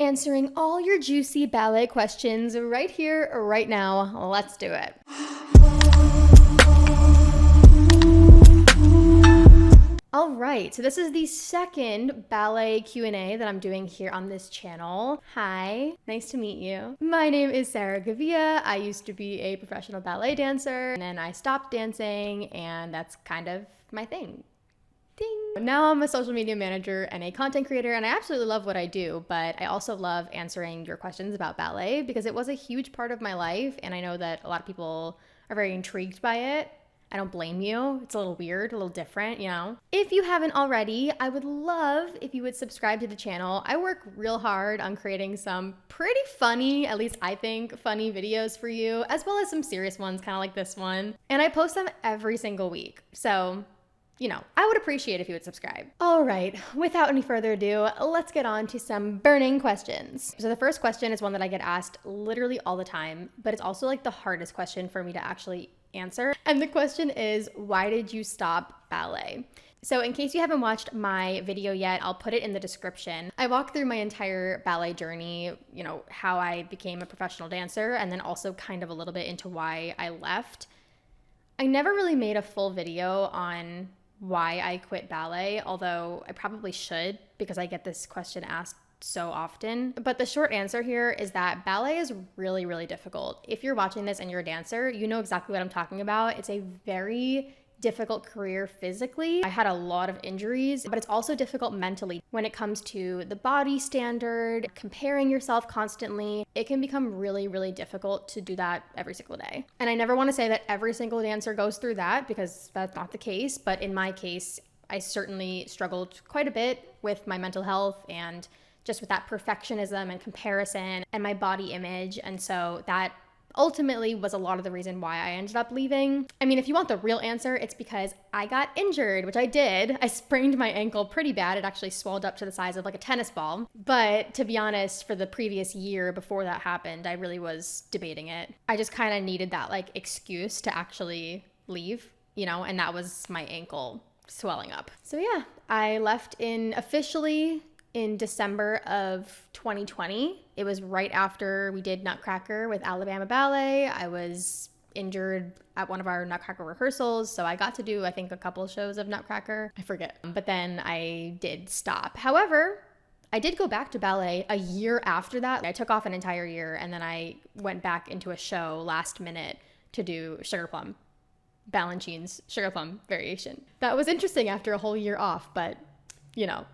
answering all your juicy ballet questions right here, right now. Let's do it. All right, so this is the second ballet Q&A that I'm doing here on this channel. Hi, nice to meet you. My name is Gavilla. I used to be a professional ballet dancer, and then I stopped dancing, and that's kind of my thing. Ding. Now I'm a social media manager and a content creator, and I absolutely love what I do, but I also love answering your questions about ballet because it was a huge part of my life, and I know that a lot of people are very intrigued by it. I don't blame you. It's a little weird, a little different, you know? If you haven't already, I would love if you would subscribe to the channel. I work real hard on creating some pretty funny, at least I think, funny videos for you, as well as some serious ones, kind of like this one. And I post them every single week. So, you know, I would appreciate if you would subscribe. All right, without any further ado, let's get on to some burning questions. So the first question is one that I get asked literally all the time, but it's also like the hardest question for me to actually answer. And the question is, why did you stop ballet? So in case you haven't watched my video yet, I'll put it in the description. I walk through my entire ballet journey, you know, how I became a professional dancer, and then also kind of a little bit into why I left. I never really made a full video on why I quit ballet, although I probably should because I get this question asked so often. But the short answer here is that ballet is really, really difficult. If you're watching this and you're a dancer, you know exactly what I'm talking about. It's a very difficult career physically. I had a lot of injuries, but it's also difficult mentally when it comes to the body standard, comparing yourself constantly. It can become really, really difficult to do that every single day. And I never want to say that every single dancer goes through that because that's not the case. But in my case, I certainly struggled quite a bit with my mental health and just with that perfectionism and comparison and my body image. And so that ultimately was a lot of the reason why I ended up leaving. I mean, if you want the real answer, it's because I got injured, which I did. I sprained my ankle pretty bad. It actually swelled up to the size of like a tennis ball. But to be honest, for the previous year before that happened, I really was debating it. I just kind of needed that like excuse to actually leave, you know, and that was my ankle swelling up. So yeah, I left officially in December of 2020. It was right after we did Nutcracker with Alabama Ballet. I was injured at one of our Nutcracker rehearsals, so I got to do, I think, a couple of shows of Nutcracker. I forget. But then I did stop. However, I did go back to ballet a year after that. I took off an entire year, and then I went back into a show last minute to do Sugar Plum, Balanchine's Sugar Plum variation. That was interesting after a whole year off, but, you know,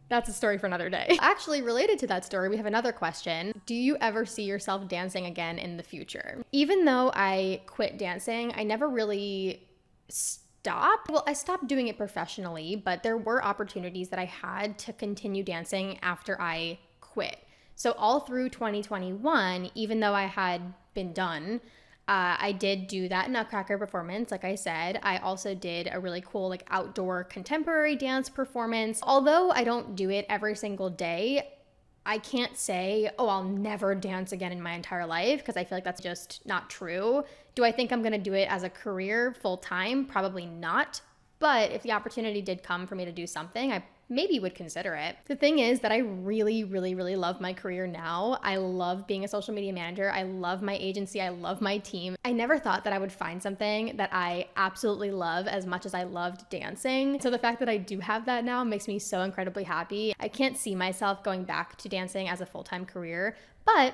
that's a story for another day. Actually, related to that story, we have another question. Do you ever see yourself dancing again in the future? Even though I quit dancing, I never really stopped. Well, I stopped doing it professionally, but there were opportunities that I had to continue dancing after I quit. So all through 2021, even though I had been done, I did do that Nutcracker performance, like I said. I also did a really cool like outdoor contemporary dance performance. Although I don't do it every single day, I can't say, oh, I'll never dance again in my entire life, because I feel like that's just not true. Do I think I'm gonna do it as a career full time? Probably not. But if the opportunity did come for me to do something, I maybe would consider it. The thing is that I really, really, really love my career now. I love being a social media manager. I love my agency. I love my team. I never thought that I would find something that I absolutely love as much as I loved dancing. So the fact that I do have that now makes me so incredibly happy. I can't see myself going back to dancing as a full-time career, but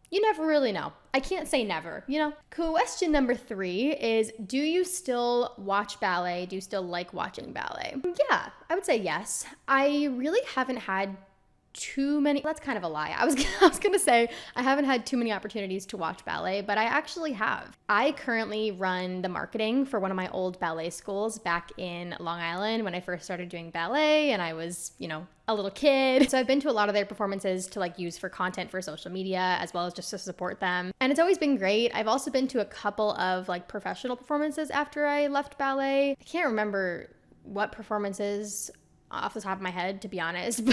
you never really know. I can't say never, you know? Question number 3 is, do you still watch ballet? Do you still like watching ballet? Yeah, I would say yes. I really haven't had too many, that's kind of a lie. I was gonna say I haven't had too many opportunities to watch ballet, but I actually have. I currently run the marketing for one of my old ballet schools back in Long Island when I first started doing ballet, and I was, you know, a little kid. So I've been to a lot of their performances to like use for content for social media, as well as just to support them. And it's always been great. I've also been to a couple of like professional performances after I left ballet. I can't remember what performances off the top of my head, to be honest,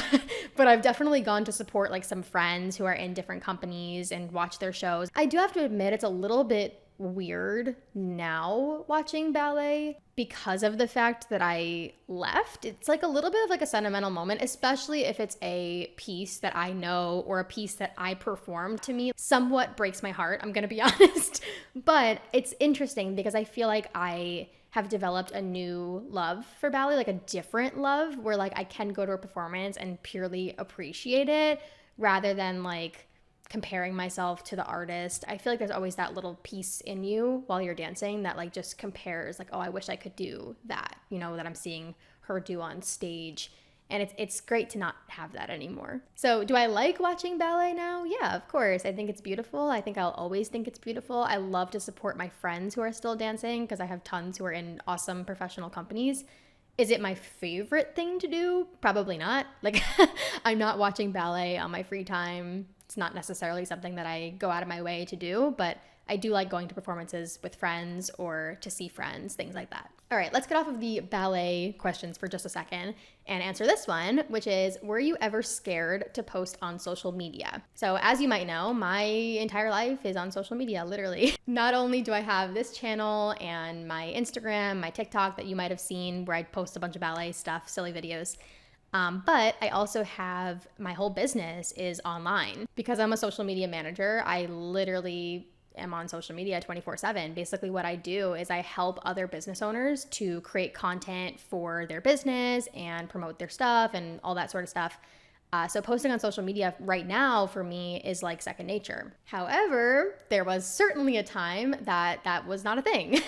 but I've definitely gone to support like some friends who are in different companies and watch their shows. I do have to admit it's a little bit weird now watching ballet because of the fact that I left. It's like a little bit of like a sentimental moment, especially if it's a piece that I know or a piece that I performed. To me, somewhat breaks my heart, I'm gonna be honest. But it's interesting because I feel like I have developed a new love for ballet, like a different love where like I can go to a performance and purely appreciate it rather than like comparing myself to the artist. I feel like there's always that little piece in you while you're dancing that like just compares like, oh, I wish I could do that, you know, that I'm seeing her do on stage. And it's great to not have that anymore. So do I like watching ballet now? Yeah, of course. I think it's beautiful. I think I'll always think it's beautiful. I love to support my friends who are still dancing because I have tons who are in awesome professional companies. Is it my favorite thing to do? Probably not. Like, I'm not watching ballet on my free time. It's not necessarily something that I go out of my way to do, but I do like going to performances with friends or to see friends, things like that. All right, let's get off of the ballet questions for just a second and answer this one, which is, were you ever scared to post on social media? So as you might know, my entire life is on social media, literally. Not only do I have this channel and my Instagram, my TikTok that you might have seen where I post a bunch of ballet stuff, silly videos, but I also have my whole business is online. Because I'm a social media manager, I literally am on social media 24/7. Basically what I do is I help other business owners to create content for their business and promote their stuff and all that sort of stuff. So posting on social media right now for me is like second nature. However, there was certainly a time that that was not a thing.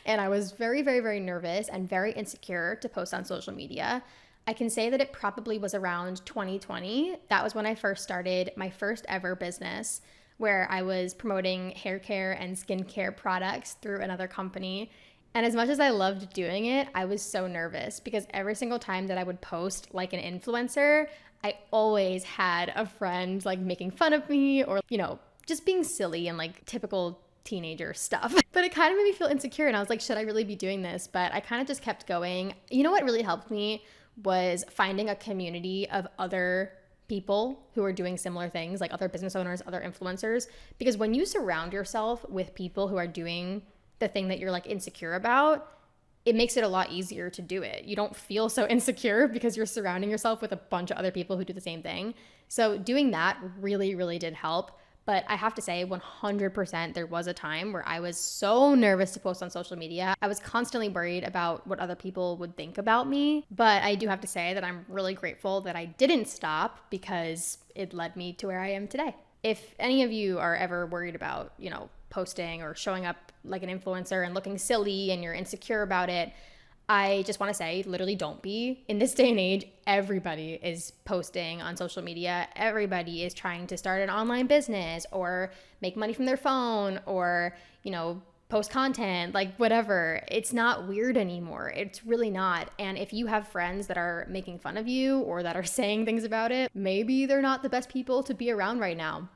And I was very, very, very nervous and very insecure to post on social media. I can say that it probably was around 2020. That was when I first started my first ever business, where I was promoting hair care and skincare products through another company. And as much as I loved doing it, I was so nervous because every single time that I would post like an influencer, I always had a friend like making fun of me or, you know, just being silly and like typical teenager stuff. But it kind of made me feel insecure and I was like, should I really be doing this? But I kind of just kept going. You know what really helped me was finding a community of other people who are doing similar things, like other business owners, other influencers. Because when you surround yourself with people who are doing the thing that you're like insecure about, it makes it a lot easier to do it. You don't feel so insecure because you're surrounding yourself with a bunch of other people who do the same thing. So doing that really, really did help. But I have to say 100% there was a time where I was so nervous to post on social media. I was constantly worried about what other people would think about me. But I do have to say that I'm really grateful that I didn't stop because it led me to where I am today. If any of you are ever worried about, you know, posting or showing up like an influencer and looking silly and you're insecure about it, I just want to say, literally don't be. In this day and age, everybody is posting on social media. Everybody is trying to start an online business or make money from their phone or, you know, post content, like whatever. It's not weird anymore. It's really not. And if you have friends that are making fun of you or that are saying things about it, maybe they're not the best people to be around right now.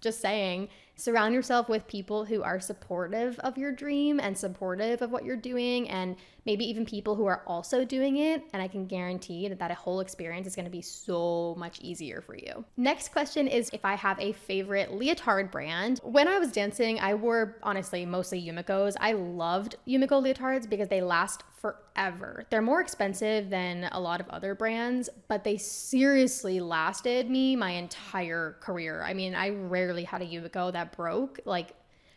Just saying. Surround yourself with people who are supportive of your dream and supportive of what you're doing, and maybe even people who are also doing it. And I can guarantee that that whole experience is going to be so much easier for you. Next question is if I have a favorite leotard brand. When I was dancing, I wore honestly mostly Yumiko's. I loved Yumiko leotards because they last forever. They're more expensive than a lot of other brands, but they seriously lasted me my entire career. I mean, I rarely had a Yumiko that broke. Like,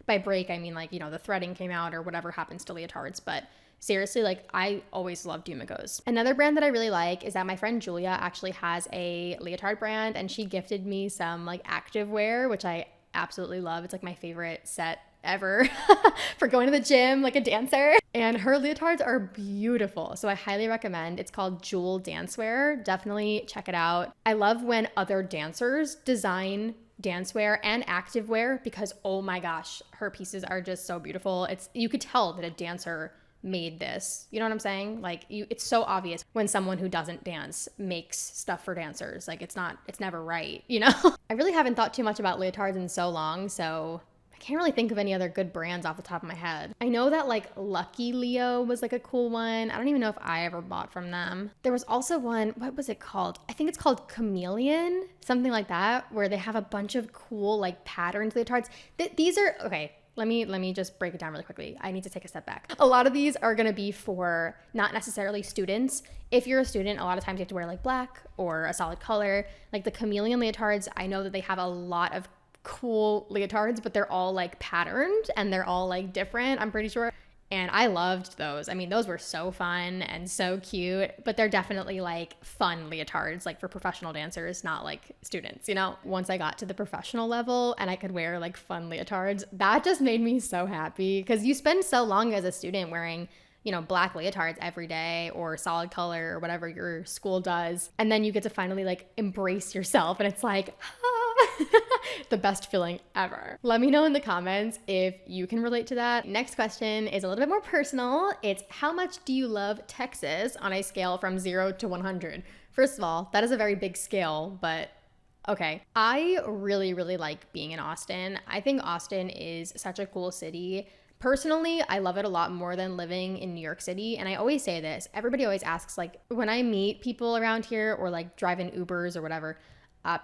by break, I mean like, you know, the threading came out or whatever happens to leotards, but seriously, like I always loved Yumiko's. Another brand that I really like is that my friend Julia actually has a leotard brand and she gifted me some like active wear, which I absolutely love. It's like my favorite set ever for going to the gym like a dancer. And her leotards are beautiful. So I highly recommend. It's called Jewel Dancewear. Definitely check it out. I love when other dancers design dancewear and activewear because oh my gosh, her pieces are just so beautiful. You could tell that a dancer made this. You know what I'm saying? Like it's so obvious when someone who doesn't dance makes stuff for dancers. Like it's never right, you know? I really haven't thought too much about leotards in so long, so I can't really think of any other good brands off the top of my head. I know that like Lucky Leo was like a cool one. I don't even know if I ever bought from them. There was also one, what was it called? I think it's called Chameleon, something like that, where they have a bunch of cool like patterned leotards. These are, okay, let me just break it down really quickly. I need to take a step back. A lot of these are going to be for not necessarily students. If you're a student, a lot of times you have to wear like black or a solid color. Like the chameleon leotards, I know that they have a lot of cool leotards, but they're all like patterned and they're all like different, I'm pretty sure. And I loved those. I mean, those were so fun and so cute, but they're definitely like fun leotards, like for professional dancers, not like students, you know? Once I got to the professional level and I could wear like fun leotards, that just made me so happy, because you spend so long as a student wearing, you know, black leotards every day or solid color or whatever your school does. And then you get to finally like embrace yourself and it's like, the best feeling ever. Let me know in the comments if you can relate to that. Next question is a little bit more personal. It's how much do you love Texas on a scale from 0 to 100? First of all, that is a very big scale, but okay. I really, really like being in Austin. I think Austin is such a cool city. Personally, I love it a lot more than living in New York City. And I always say this, everybody always asks, like when I meet people around here or like drive in Ubers or whatever,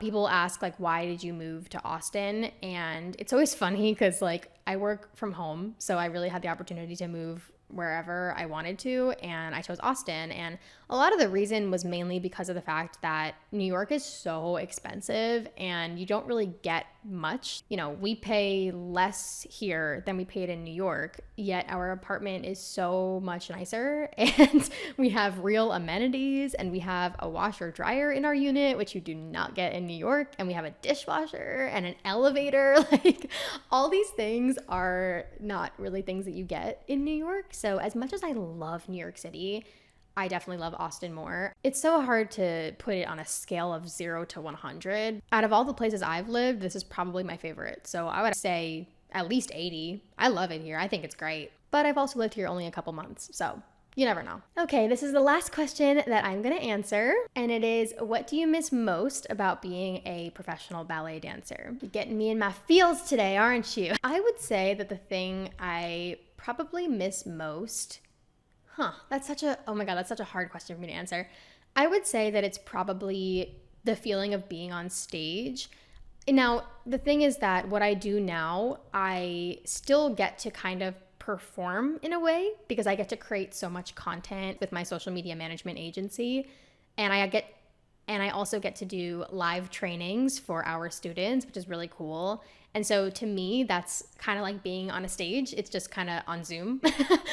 people ask like, why did you move to Austin? And it's always funny because like I work from home, so I really had the opportunity to move wherever I wanted to, and I chose Austin. And a lot of the reason was mainly because of the fact that New York is so expensive and you don't really get much. You know, we pay less here than we paid in New York, yet our apartment is so much nicer and we have real amenities and we have a washer dryer in our unit, which you do not get in New York, and we have a dishwasher and an elevator. Like all these things are not really things that you get in New York. So as much as I love New York City, I definitely love Austin more. It's so hard to put it on a scale of 0 to 100. Out of all the places I've lived, this is probably my favorite. So I would say at least 80. I love it here. I think it's great. But I've also lived here only a couple months, so you never know. Okay, this is the last question that I'm gonna answer, and it is, what do you miss most about being a professional ballet dancer? You're getting me in my feels today, aren't you? I would say that the thing I probably miss most, that's such a hard question for me to answer. I would say that it's probably the feeling of being on stage. Now, the thing is that what I do now, I still get to kind of perform in a way because I get to create so much content with my social media management agency, and I also get to do live trainings for our students, which is really cool. And so to me, that's kind of like being on a stage. It's just kind of on Zoom,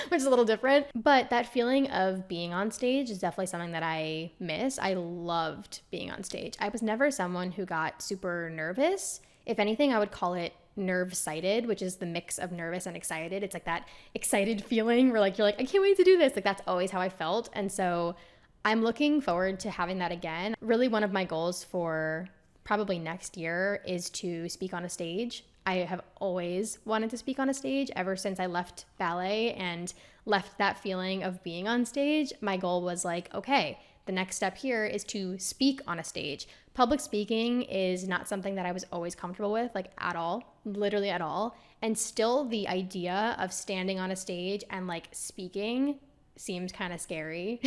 which is a little different. But that feeling of being on stage is definitely something that I miss. I loved being on stage. I was never someone who got super nervous. If anything, I would call it nerve-sighted, which is the mix of nervous and excited. It's like that excited feeling where like you're like, I can't wait to do this. Like that's always how I felt. And so I'm looking forward to having that again. Really, one of my goals for probably next year is to speak on a stage. I have always wanted to speak on a stage ever since I left ballet and left that feeling of being on stage. My goal was like, okay, the next step here is to speak on a stage. Public speaking is not something that I was always comfortable with, like at all, literally at all. And still the idea of standing on a stage and like speaking seems kind of scary.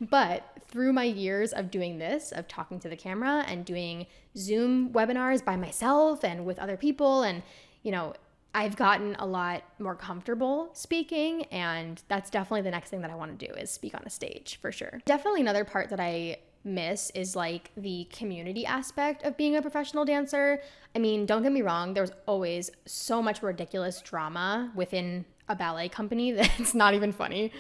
But through my years of doing this, of talking to the camera and doing Zoom webinars by myself and with other people, and, you know, I've gotten a lot more comfortable speaking, and that's definitely the next thing that I want to do is speak on a stage for sure. Definitely another part that I miss is like the community aspect of being a professional dancer. I mean, don't get me wrong, there's always so much ridiculous drama within a ballet company that's not even funny.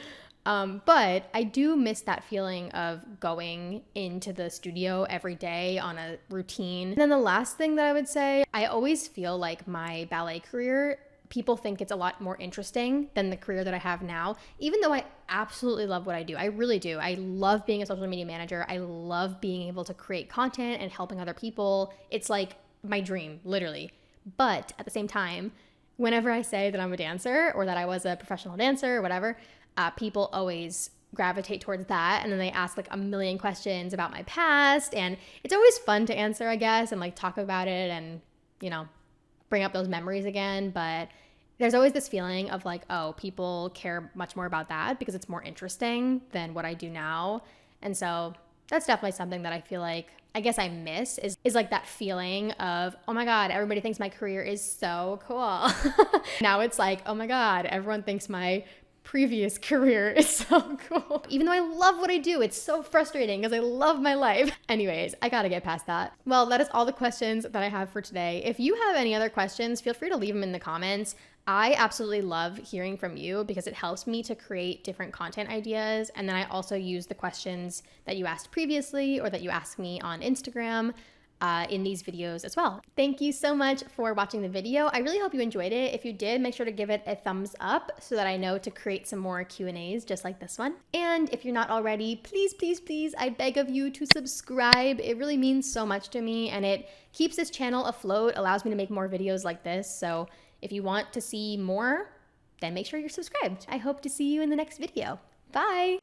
But I do miss that feeling of going into the studio every day on a routine. And then the last thing that I would say, I always feel like my ballet career, people think it's a lot more interesting than the career that I have now, even though I absolutely love what I do. I really do. I love being a social media manager. I love being able to create content and helping other people. It's like my dream, literally. But at the same time, whenever I say that I'm a dancer or that I was a professional dancer or whatever, people always gravitate towards that. And then they ask like a million questions about my past. And it's always fun to answer, I guess, and like talk about it and, you know, bring up those memories again. But there's always this feeling of like, oh, people care much more about that because it's more interesting than what I do now. And so That's definitely something that I feel like, I guess I miss is like that feeling of, oh my God, everybody thinks my career is so cool. Now it's like, oh my God, everyone thinks my previous career is so cool. Even though I love what I do, it's so frustrating because I love my life. Anyways, I gotta get past that. Well, that is all the questions that I have for today. If you have any other questions, feel free to leave them in the comments. I absolutely love hearing from you because it helps me to create different content ideas. And then I also use the questions that you asked previously or that you asked me on Instagram in these videos as well. Thank you so much for watching the video. I really hope you enjoyed it. If you did, make sure to give it a thumbs up so that I know to create some more Q&As just like this one. And if you're not already, please, please, please, I beg of you to subscribe. It really means so much to me and it keeps this channel afloat, allows me to make more videos like this. So if you want to see more, then make sure you're subscribed. I hope to see you in the next video. Bye.